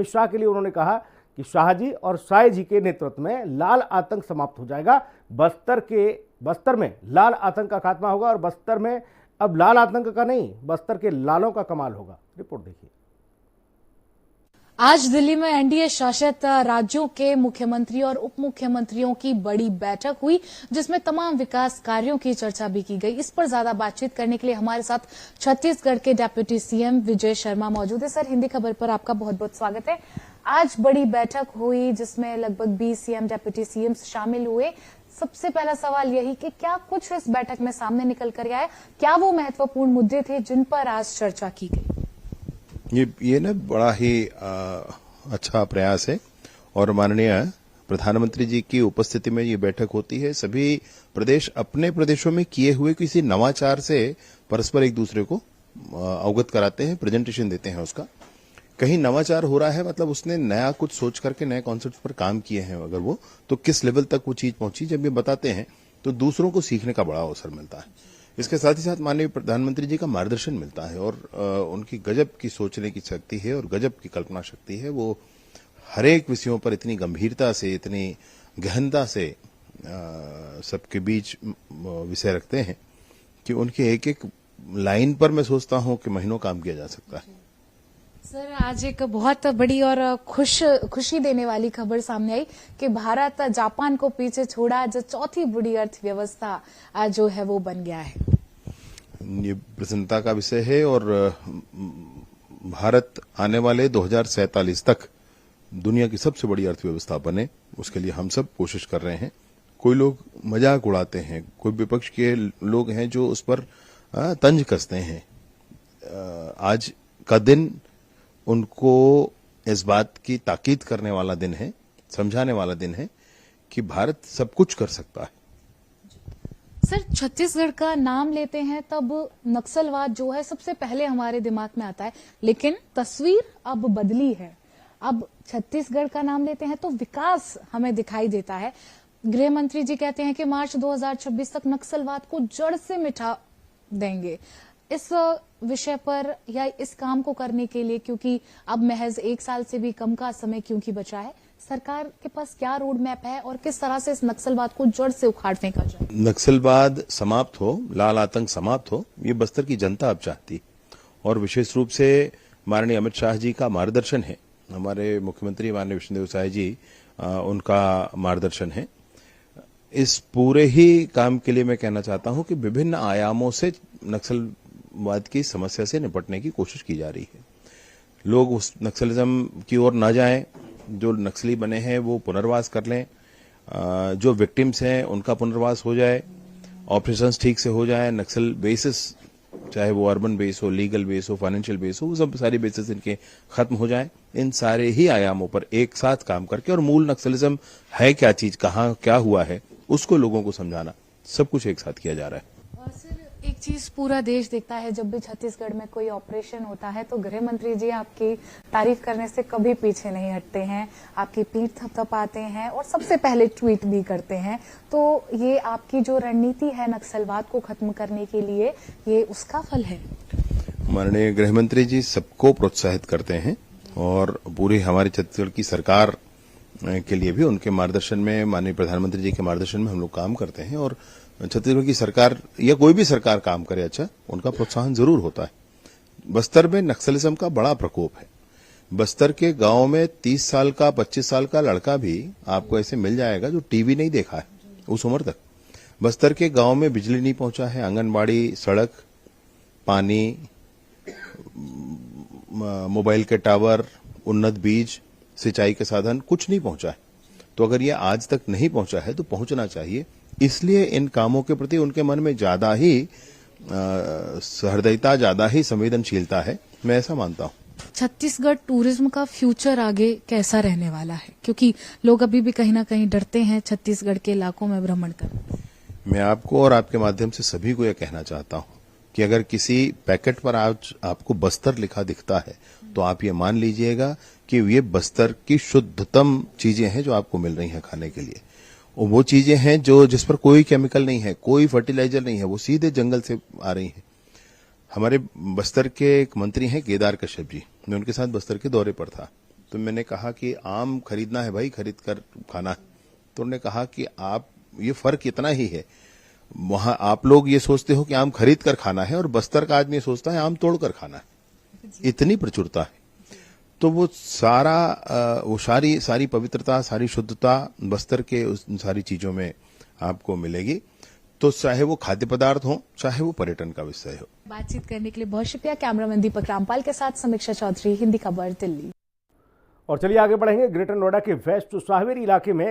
अमित शाह के लिए उन्होंने कहा कि शाह जी और साय जी के नेतृत्व में लाल आतंक समाप्त हो जाएगा। बस्तर में लाल आतंक का खात्मा होगा और बस्तर में अब लाल आतंक का नहीं, बस्तर के लालों का कमाल होगा। रिपोर्ट देखिए। आज दिल्ली में एनडीए शासित राज्यों के मुख्यमंत्री और उप मुख्यमंत्रियों की बड़ी बैठक हुई, जिसमें तमाम विकास कार्यों की चर्चा भी की गई। इस पर ज्यादा बातचीत करने के लिए हमारे साथ छत्तीसगढ़ के डिप्टी सीएम विजय शर्मा मौजूद है। सर, हिंदी खबर पर आपका बहुत बहुत स्वागत है। आज बड़ी बैठक हुई जिसमें लगभग 20 सीएम डिप्टी सीएम शामिल हुए। सबसे पहला सवाल यही कि क्या कुछ इस बैठक में सामने निकल कर आया, क्या वो महत्वपूर्ण मुद्दे थे जिन पर आज चर्चा की गई? ये ना बड़ा ही अच्छा प्रयास है और माननीय प्रधानमंत्री जी की उपस्थिति में ये बैठक होती है। सभी प्रदेश अपने प्रदेशों में किए हुए किसी नवाचार से परस्पर एक दूसरे को अवगत कराते हैं, प्रेजेंटेशन देते हैं उसका। कहीं नवाचार हो रहा है मतलब उसने नया कुछ सोच करके नए कॉन्सेप्ट पर काम किए हैं, अगर वो तो किस लेवल तक वो चीज पहुंची, जब ये बताते हैं तो दूसरों को सीखने का बड़ा अवसर मिलता है। इसके साथ ही साथ माननीय प्रधानमंत्री जी का मार्गदर्शन मिलता है और उनकी गजब की सोचने की शक्ति है और गजब की कल्पना शक्ति है। वो हर एक विषयों पर इतनी गंभीरता से, इतनी गहनता से सबके बीच विषय रखते हैं कि उनके एक एक लाइन पर मैं सोचता हूं कि महीनों काम किया जा सकता है। सर, आज एक बहुत बड़ी और खुशी देने वाली खबर सामने आई कि भारत जापान को पीछे छोड़ा, जो चौथी बड़ी अर्थव्यवस्था जो है वो बन गया है। ये प्रसन्नता का विषय है और भारत आने वाले 2047 तक दुनिया की सबसे बड़ी अर्थव्यवस्था बने, उसके लिए हम सब कोशिश कर रहे हैं। कोई लोग मजाक उड़ाते हैं, कोई विपक्ष के लोग हैं जो उस पर तंज कसते हैं। आज का दिन उनको इस बात की ताकीद करने वाला दिन है, समझाने वाला दिन है कि भारत सब कुछ कर सकता है। सर, छत्तीसगढ़ का नाम लेते हैं तब नक्सलवाद जो है सबसे पहले हमारे दिमाग में आता है, लेकिन तस्वीर अब बदली है। अब छत्तीसगढ़ का नाम लेते हैं तो विकास हमें दिखाई देता है। गृह मंत्री जी कहते हैं कि मार्च 2026 तक नक्सलवाद को जड़ से मिटा देंगे। इस विषय पर या इस काम को करने के लिए, क्योंकि अब महज 1 साल से भी कम का समय क्योंकि बचा है, सरकार के पास क्या रोड मैप है और किस तरह से इस नक्सलवाद को जड़ से उखाड़ फेंका जाए? नक्सलवाद समाप्त हो, लाल आतंक समाप्त हो, ये बस्तर की जनता अब चाहती और विशेष रूप से माननीय अमित शाह जी का मार्गदर्शन है, हमारे मुख्यमंत्री माननीय विष्णुदेव साय जी उनका मार्गदर्शन है। इस पूरे ही काम के लिए मैं कहना चाहता हूं कि विभिन्न आयामों से नक्सलवाद की समस्या से निपटने की कोशिश की जा रही है। लोग उस नक्सलिज्म की ओर न जाएं, जो नक्सली बने हैं वो पुनर्वास कर लें, जो विक्टिम्स हैं उनका पुनर्वास हो जाए, ऑपरेशंस ठीक से हो जाए, नक्सल बेसिस चाहे वो अर्बन बेस हो, लीगल बेस हो, फाइनेंशियल बेस हो, वो सब सारी बेसिस इनके खत्म हो जाएं। इन सारे ही आयामों पर एक साथ काम करके और मूल नक्सलिज्म है क्या चीज, कहाँ क्या हुआ है, उसको लोगों को समझाना, सब कुछ एक साथ किया जा रहा है। और सर, एक चीज पूरा देश देखता है, जब भी छत्तीसगढ़ में कोई ऑपरेशन होता है तो गृह मंत्री जी आपकी तारीफ करने से कभी पीछे नहीं हटते हैं, आपकी पीठ थपथपाते हैं और सबसे पहले ट्वीट भी करते हैं। तो ये आपकी जो रणनीति है नक्सलवाद को खत्म करने के लिए, ये उसका फल है? माननीय गृह मंत्री जी सबको प्रोत्साहित करते हैं और पूरी हमारी छत्तीसगढ़ की सरकार के लिए भी उनके मार्गदर्शन में, माननीय प्रधानमंत्री जी के मार्गदर्शन में हम लोग काम करते हैं। और छत्तीसगढ़ की सरकार या कोई भी सरकार काम करे अच्छा, उनका प्रोत्साहन जरूर होता है। बस्तर में नक्सलिज्म का बड़ा प्रकोप है। बस्तर के गांव में 30 साल का 25 साल का लड़का भी आपको ऐसे मिल जाएगा जो टीवी नहीं देखा है उस उम्र तक। बस्तर के गांव में बिजली नहीं पहुंचा है, आंगनबाड़ी, सड़क, पानी, मोबाइल के टावर, उन्नत बीज, सिंचाई के साधन कुछ नहीं पहुंचा है। तो अगर ये आज तक नहीं पहुंचा है तो पहुंचना चाहिए। इसलिए इन कामों के प्रति उनके मन में ज्यादा ही सहृदयता, ज्यादा ही संवेदनशीलता है, मैं ऐसा मानता हूं। छत्तीसगढ़ टूरिज्म का फ्यूचर आगे कैसा रहने वाला है, क्योंकि लोग अभी भी कहीं ना कहीं डरते हैं छत्तीसगढ़ के इलाकों में भ्रमण करने? मैं आपको और आपके माध्यम से सभी को यह कहना चाहता हूं कि अगर किसी पैकेट पर आज आपको बस्तर लिखा दिखता है तो आप ये मान लीजिएगा कि ये बस्तर की शुद्धतम चीजें हैं जो आपको मिल रही हैं खाने के लिए। और वो चीजें हैं जो जिस पर कोई केमिकल नहीं है, कोई फर्टिलाइजर नहीं है, वो सीधे जंगल से आ रही हैं। हमारे बस्तर के एक मंत्री हैं केदार कश्यप जी, मैं उनके साथ बस्तर के दौरे पर था। तो मैंने कहा कि आम खरीदना है भाई, खरीद कर खाना है। तो उन्होंने कहा कि आप, ये फर्क इतना ही है, वहां आप लोग ये सोचते हो कि आम खरीद कर खाना है और बस्तर का आदमी सोचता है आम तोड़ कर खाना है। इतनी प्रचुरता है। तो वो सारी पवित्रता, सारी शुद्धता बस्तर के उस सारी चीजों में आपको मिलेगी। तो चाहे वो खाद्य पदार्थ हो, चाहे वो पर्यटन का विषय हो। बातचीत करने के लिए बहुत शुक्रिया। कैमरामैन दीपक रामपाल के साथ समीक्षा चौधरी, हिंदी खबर, दिल्ली। और चलिए आगे बढ़ेंगे। ग्रेटर नोएडा के वेस्ट सावेरी इलाके में